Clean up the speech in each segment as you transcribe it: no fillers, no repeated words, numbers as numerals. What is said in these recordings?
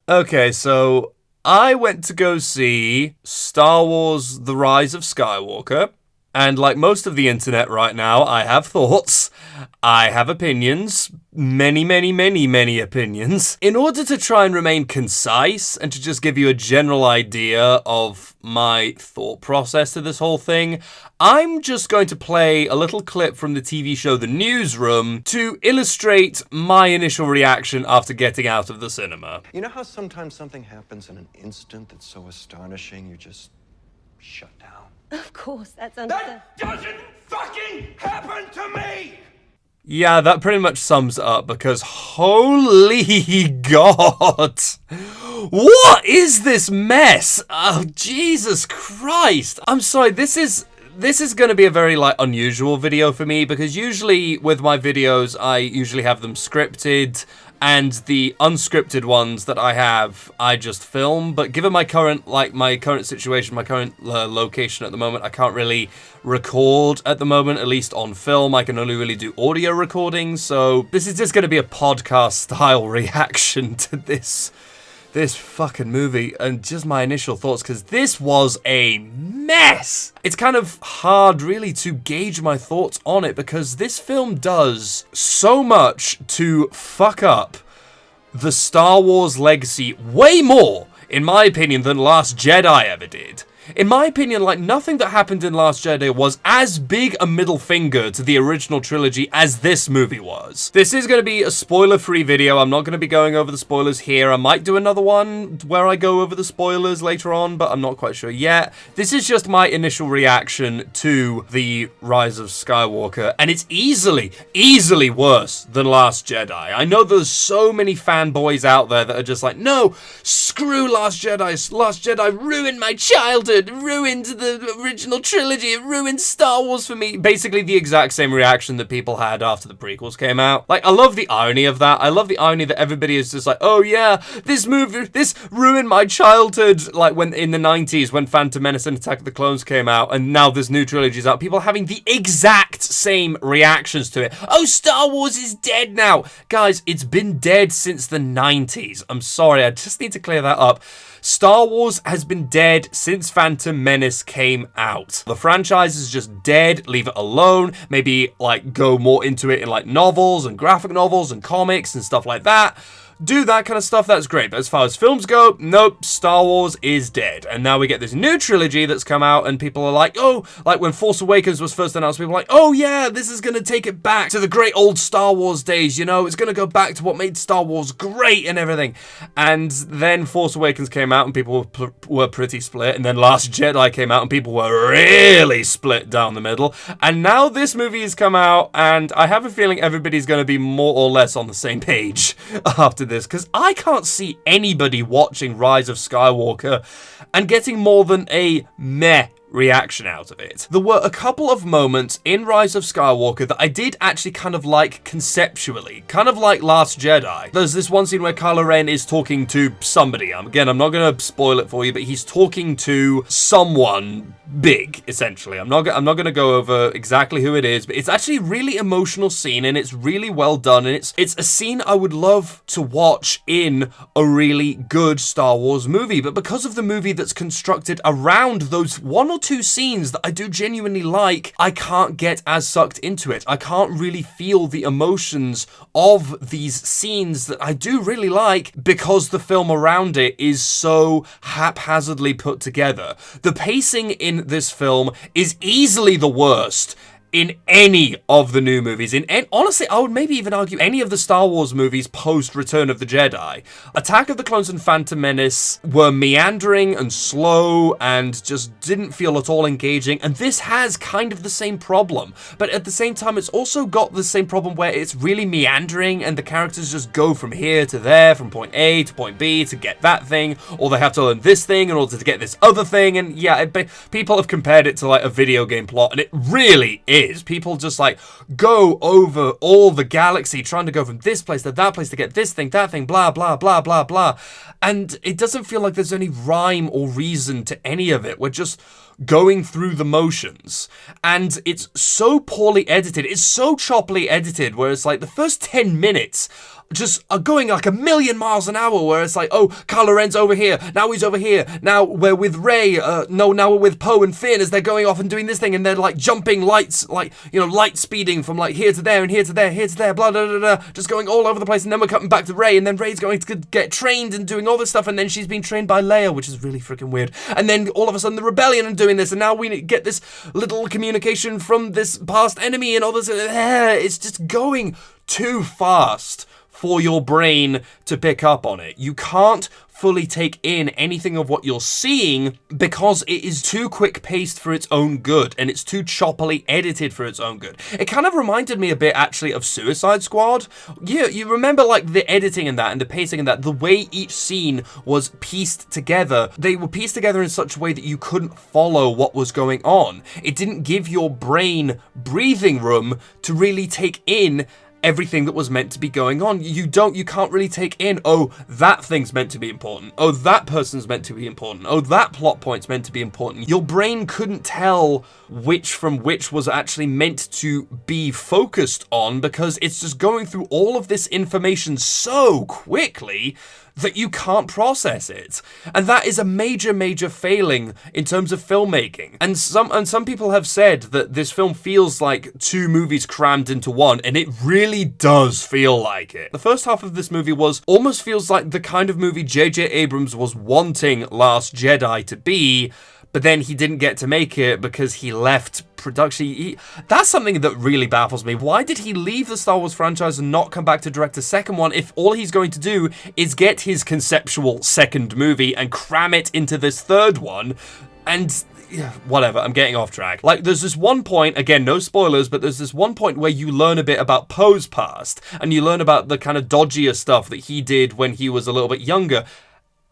Okay, so I went to go see Star Wars The Rise of Skywalker. And like most of the internet right now, I have thoughts, I have opinions, many opinions. In order to try and remain concise and to just give you a general idea of my thought process to this whole thing, I'm just going to play a little clip from the TV show The Newsroom to illustrate my initial reaction after getting out of the cinema. You know how sometimes something happens in an instant that's so astonishing you just shut down? Of course, that's understandable. That doesn't fucking happen to me! Yeah, that pretty much sums it up because holy God. What is this mess? Oh, Jesus Christ. I'm sorry, this is going to be a very, unusual video for me because usually with my videos, I usually have them scripted and the unscripted ones that I have, I just film. But given my current situation, my current location at the moment, I can't really record at the moment, at least on film. I can only really do audio recordings. So this is just going to be a podcast style reaction to this fucking movie and just my initial thoughts, because this was a mess. It's kind of hard really to gauge my thoughts on it because this film does so much to fuck up the Star Wars legacy way more, in my opinion, than Last Jedi ever did. In my opinion, nothing that happened in Last Jedi was as big a middle finger to the original trilogy as this movie was. This is going to be a spoiler-free video. I'm not going to be going over the spoilers here. I might do another one where I go over the spoilers later on, but I'm not quite sure yet. This is just my initial reaction to the Rise of Skywalker, and it's easily worse than Last Jedi. I know there's so many fanboys out there that are just like, no, screw Last Jedi. Last Jedi ruined my childhood. Ruined the original trilogy. It ruined Star Wars for me. Basically the exact same reaction that people had after the prequels came out. I love the irony of that. I love the irony that everybody is just like, oh yeah, this ruined my childhood. When in the 90s when Phantom Menace and Attack of the Clones came out, and now this new trilogy is out, people are having the exact same reactions to it. Oh, Star Wars is dead now. Guys, it's been dead since the 90s. I'm sorry, I just need to clear that up. Star Wars has been dead since Phantom Menace came out. The franchise is just dead. Leave it alone. Maybe go more into it in novels and graphic novels and comics and stuff like that. Do that kind of stuff, that's great. But as far as films go, nope, Star Wars is dead. And now we get this new trilogy that's come out and people are like, oh, when Force Awakens was first announced, people were like, oh yeah, this is going to take it back to the great old Star Wars days, it's going to go back to what made Star Wars great and everything. And then Force Awakens came out and people were pretty split. And then Last Jedi came out and people were really split down the middle. And now this movie has come out and I have a feeling everybody's going to be more or less on the same page after this, because I can't see anybody watching Rise of Skywalker and getting more than a meh reaction out of it. There were a couple of moments in Rise of Skywalker that I did actually kind of like conceptually, kind of like Last Jedi. There's this one scene where Kylo Ren is talking to somebody. Again, I'm not going to spoil it for you, but he's talking to someone big, essentially. I'm not going to go over exactly who it is, but it's actually a really emotional scene and it's really well done, and it's a scene I would love to watch in a really good Star Wars movie, but because of the movie that's constructed around those one or two scenes that I do genuinely like, I can't get as sucked into it. I can't really feel the emotions of these scenes that I do really like because the film around it is so haphazardly put together. The pacing in this film is easily the worst in any of the new movies. Honestly, I would maybe even argue any of the Star Wars movies post Return of the Jedi. Attack of the Clones and Phantom Menace were meandering and slow and just didn't feel at all engaging, and this has kind of the same problem. But at the same time, it's also got the same problem where it's really meandering and the characters just go from here to there, from point A to point B to get that thing, or they have to learn this thing in order to get this other thing, and yeah, people have compared it to a video game plot, and it really is. People just go over all the galaxy trying to go from this place to that place to get this thing, that thing, blah, blah, blah, blah, blah. And it doesn't feel like there's any rhyme or reason to any of it. We're just going through the motions. And it's so poorly edited. It's so choppily edited where it's the first 10 minutes just are going like a million miles an hour, where it's like, oh, Kylo Ren's over here, now he's over here, now we're with Rey, now we're with Poe and Finn as they're going off and doing this thing, and they're like jumping lights, like, you know, light speeding from like here to there and here to there, here to there, blah, blah, blah, blah, just going all over the place, and then we're coming back to Rey, and then Rey's going to get trained and doing all this stuff, and then she's being trained by Leia, which is really freaking weird, and then all of a sudden the Rebellion are doing this, and now we get this little communication from this past enemy, and all this, it's just going too fast for your brain to pick up on it. You can't fully take in anything of what you're seeing because it is too quick-paced for its own good, and it's too choppily edited for its own good. It kind of reminded me a bit, actually, of Suicide Squad. Yeah, you remember, like, the editing in that and the pacing in that, the way each scene was pieced together. They were pieced together in such a way that you couldn't follow what was going on. It didn't give your brain breathing room to really take in everything that was meant to be going on. You can't really take in, oh, that thing's meant to be important. Oh, that person's meant to be important. Oh, that plot point's meant to be important. Your brain couldn't tell which from which was actually meant to be focused on because it's just going through all of this information so quickly that you can't process it. And that is a major, major failing in terms of filmmaking. And some people have said that this film feels like two movies crammed into one, and it really does feel like it. The first half of this movie almost feels like the kind of movie J.J. Abrams was wanting Last Jedi to be, but then he didn't get to make it because he left production. That's something that really baffles me. Why did he leave the Star Wars franchise and not come back to direct a second one if all he's going to do is get his conceptual second movie and cram it into this third one? And whatever, I'm getting off track. Like, there's this one point, again, no spoilers, but there's this one point where you learn a bit about Poe's past, and you learn about the kind of dodgier stuff that he did when he was a little bit younger.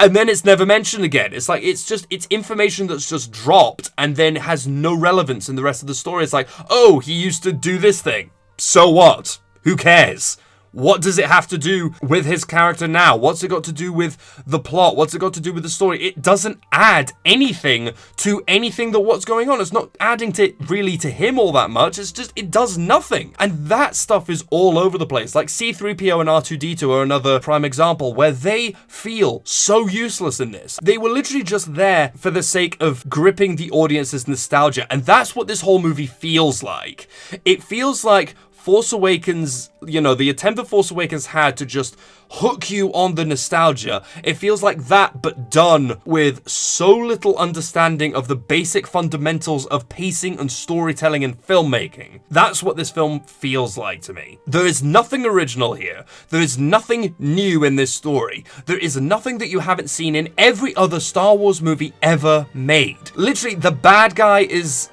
And then it's never mentioned again. It's like, it's information that's just dropped and then has no relevance in the rest of the story. It's like, oh, he used to do this thing. So what? Who cares? What does it have to do with his character now? What's it got to do with the plot? What's it got to do with the story? It doesn't add anything to anything that what's going on. It's not adding to him all that much. It's just, it does nothing. And that stuff is all over the place. Like C-3PO and R2-D2 are another prime example where they feel so useless in this. They were literally just there for the sake of gripping the audience's nostalgia. And that's what this whole movie feels like. It feels like Force Awakens, you know, the attempt that Force Awakens had to just hook you on the nostalgia. It feels like that, but done with so little understanding of the basic fundamentals of pacing and storytelling and filmmaking. That's what this film feels like to me. There is nothing original here. There is nothing new in this story. There is nothing that you haven't seen in every other Star Wars movie ever made. Literally, the bad guy has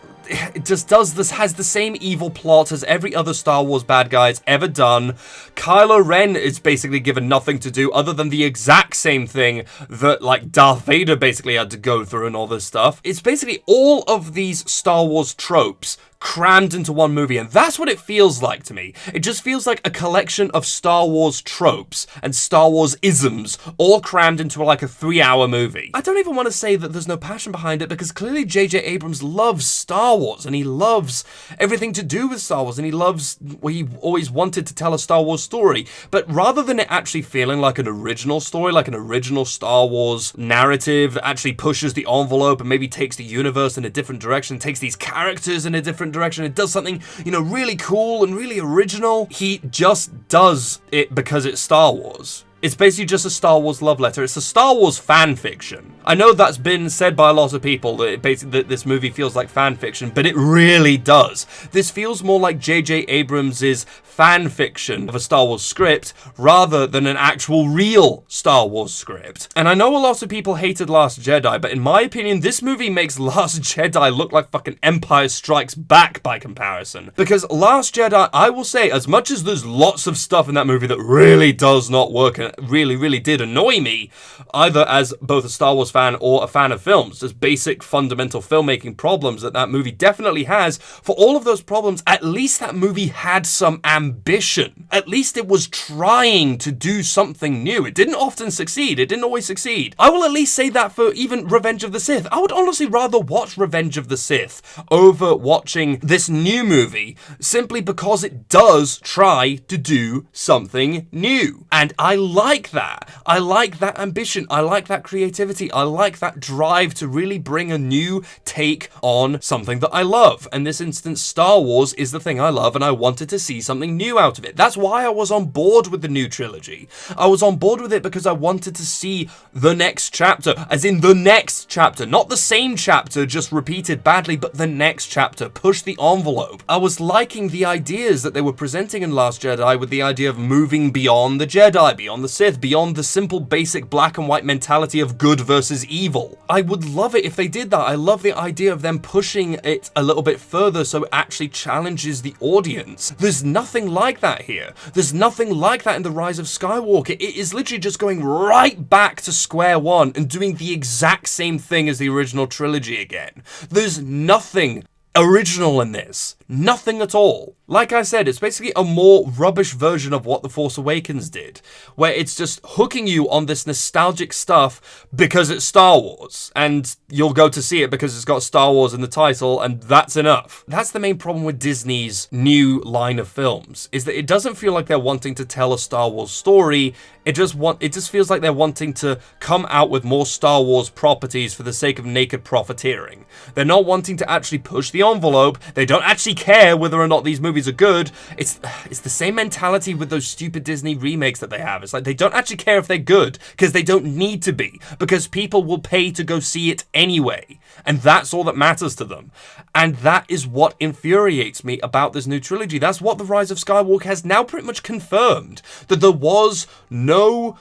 the same evil plot as every other Star Wars bad guy's ever done. Kylo Ren is basically given nothing to do other than the exact same thing that, like, Darth Vader basically had to go through and all this stuff. It's basically all of these Star Wars tropes crammed into one movie, and that's what it feels like to me. It just feels like a collection of Star Wars tropes and Star Wars isms all crammed into like a 3-hour movie. I don't even want to say that there's no passion behind it, because clearly J.J. Abrams loves Star Wars, and he loves everything to do with Star Wars, and he always wanted to tell a Star Wars story. But rather than it actually feeling like an original story, like an original Star Wars narrative that actually pushes the envelope and maybe takes the universe in a different direction, takes these characters in a different direction, it does something, you know, really cool and really original. He just does it because it's Star Wars. It's basically just a Star Wars love letter. It's a Star Wars fan fiction. I know that's been said by a lot of people, that this movie feels like fan fiction, but it really does. This feels more like J.J. Abrams' fan fiction of a Star Wars script rather than an actual real Star Wars script. And I know a lot of people hated Last Jedi, but in my opinion, this movie makes Last Jedi look like fucking Empire Strikes Back by comparison. Because Last Jedi, I will say, as much as there's lots of stuff in that movie that really does not work and really, really did annoy me, either as both a Star Wars fan fan or a fan of films. There's basic fundamental filmmaking problems that movie definitely has. For all of those problems, at least that movie had some ambition. At least it was trying to do something new. It didn't often succeed. It didn't always succeed. I will at least say that for even Revenge of the Sith. I would honestly rather watch Revenge of the Sith over watching this new movie, simply because it does try to do something new. And I like that. I like that ambition. I like that creativity. I like that drive to really bring a new take on something that I love. In this instance, Star Wars is the thing I love, and I wanted to see something new out of it. That's why I was on board with the new trilogy. I was on board with it because I wanted to see the next chapter, as in the next chapter, not the same chapter just repeated badly, but the next chapter. Push the envelope. I was liking the ideas that they were presenting in Last Jedi, with the idea of moving beyond the Jedi, beyond the Sith, beyond the simple basic black and white mentality of good versus evil. I would love it if they did that. I love the idea of them pushing it a little bit further so it actually challenges the audience. There's nothing like that here. There's nothing like that in The Rise of Skywalker. It is literally just going right back to square one and doing the exact same thing as the original trilogy again. There's nothing original in this. Nothing at all. Like I said, it's basically a more rubbish version of what The Force Awakens did, where it's just hooking you on this nostalgic stuff because it's Star Wars, and you'll go to see it because it's got Star Wars in the title, and that's enough. That's the main problem with Disney's new line of films, is that it doesn't feel like they're wanting to tell a Star Wars story. It just feels like they're wanting to come out with more Star Wars properties for the sake of naked profiteering. They're not wanting to actually push the envelope. They don't actually care whether or not these movies are good. It's the same mentality with those stupid Disney remakes that they have. It's like they don't actually care if they're good, because they don't need to be, because people will pay to go see it anyway. And that's all that matters to them. And that is what infuriates me about this new trilogy. That's what The Rise of Skywalker has now pretty much confirmed, that there was no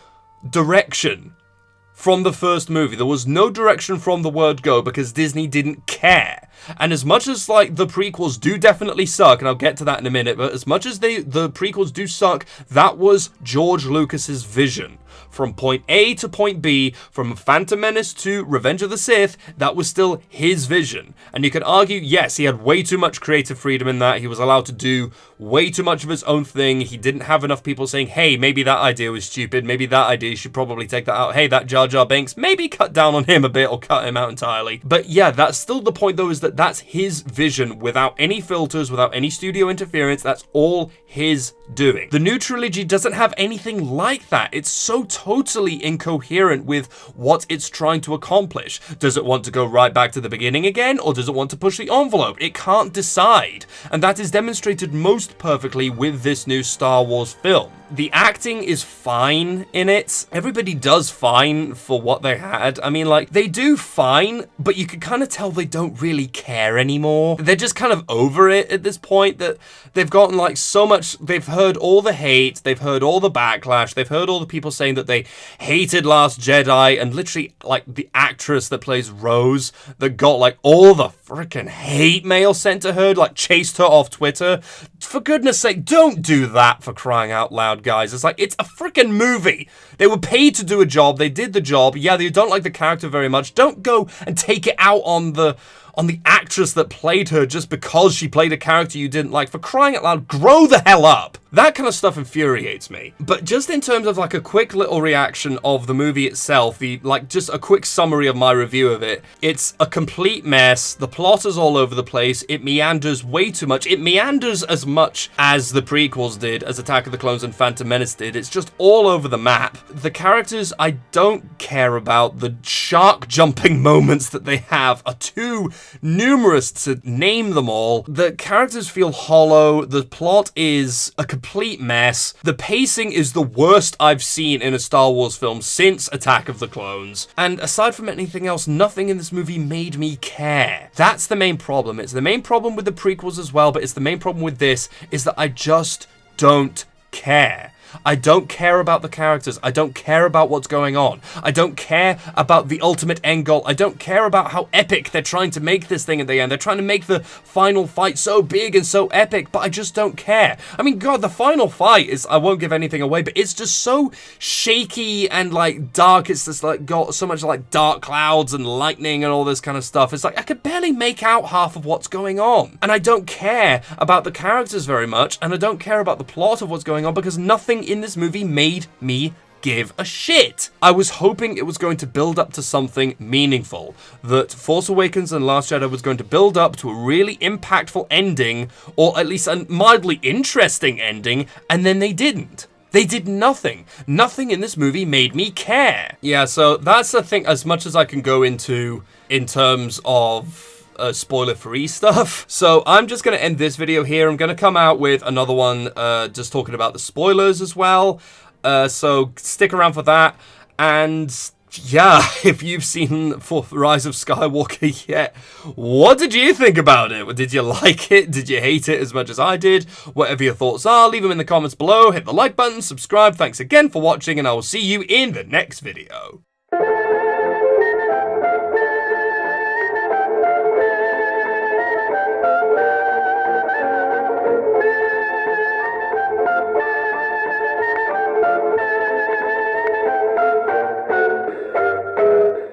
direction from the first movie. There was no direction from the word go because Disney didn't care. And as much as like the prequels do definitely suck, and I'll get to that in a minute, but as much as the prequels do suck, that was George Lucas's vision. From point A to point B, from Phantom Menace to Revenge of the Sith, that was still his vision. And you can argue, yes, he had way too much creative freedom in that. He was allowed to do way too much of his own thing. He didn't have enough people saying, hey, maybe that idea was stupid. Maybe that idea, you should probably take that out. Hey, that Jar Jar Binks, maybe cut down on him a bit or cut him out entirely. But yeah, that's still the point though, is that that's his vision without any filters, without any studio interference. That's all his doing. The new trilogy doesn't have anything like that. It's so totally incoherent with what it's trying to accomplish. Does it want to go right back to the beginning again, or does it want to push the envelope? It can't decide. And that is demonstrated most perfectly with this new Star Wars film. The acting is fine in it. Everybody does fine for what they had. I mean, like, they do fine, but you can kind of tell they don't really care anymore. They're just kind of over it at this point, that they've gotten like so much, they've heard all the hate, they've heard all the backlash, they've heard all the people saying that they hated Last Jedi, and literally like the actress that plays Rose that got like all the freaking hate mail sent to her, like chased her off Twitter. For goodness sake, don't do that, for crying out loud, guys. It's like, it's a freaking movie. They were paid to do a job. They did the job. Yeah, you don't like the character very much. Don't go and take it out on the actress that played her just because she played a character you didn't like. For crying out loud, grow the hell up. That kind of stuff infuriates me. But just in terms of like a quick little reaction of the movie itself, just a quick summary of my review of it, it's a complete mess. The plot is all over the place. It meanders way too much. It meanders as much as the prequels did, as Attack of the Clones and Phantom Menace did. It's just all over the map. The characters I don't care about. The shark jumping moments that they have are too numerous to name them all. The characters feel hollow. The plot is a complete mess. The pacing is the worst I've seen in a Star Wars film since Attack of the Clones. And aside from anything else, nothing in this movie made me care. That's the main problem. It's the main problem with the prequels as well, but it's the main problem with this, is that I just don't care. I don't care about the characters. I don't care about what's going on. I don't care about the ultimate end goal. I don't care about how epic they're trying to make this thing at the end. They're trying to make the final fight so big and so epic, but I just don't care. I mean, God, the final fight is, I won't give anything away, but it's just so shaky and like dark. It's just like got so much like dark clouds and lightning and all this kind of stuff. It's like I could barely make out half of what's going on. And I don't care about the characters very much, and I don't care about the plot of what's going on because nothing in this movie made me give a shit. I was hoping it was going to build up to something meaningful, that Force Awakens and Last Jedi was going to build up to a really impactful ending, or at least a mildly interesting ending, and then they didn't. They did nothing. Nothing in this movie made me care. Yeah, so that's the thing, as much as I can go into in terms of spoiler-free stuff. So I'm just going to end this video here. I'm going to come out with another one just talking about the spoilers as well. So stick around for that. And yeah, if you've seen Rise of Skywalker yet, what did you think about it? Did you like it? Did you hate it as much as I did? Whatever your thoughts are, leave them in the comments below. Hit the like button, subscribe. Thanks again for watching, and I will see you in the next video.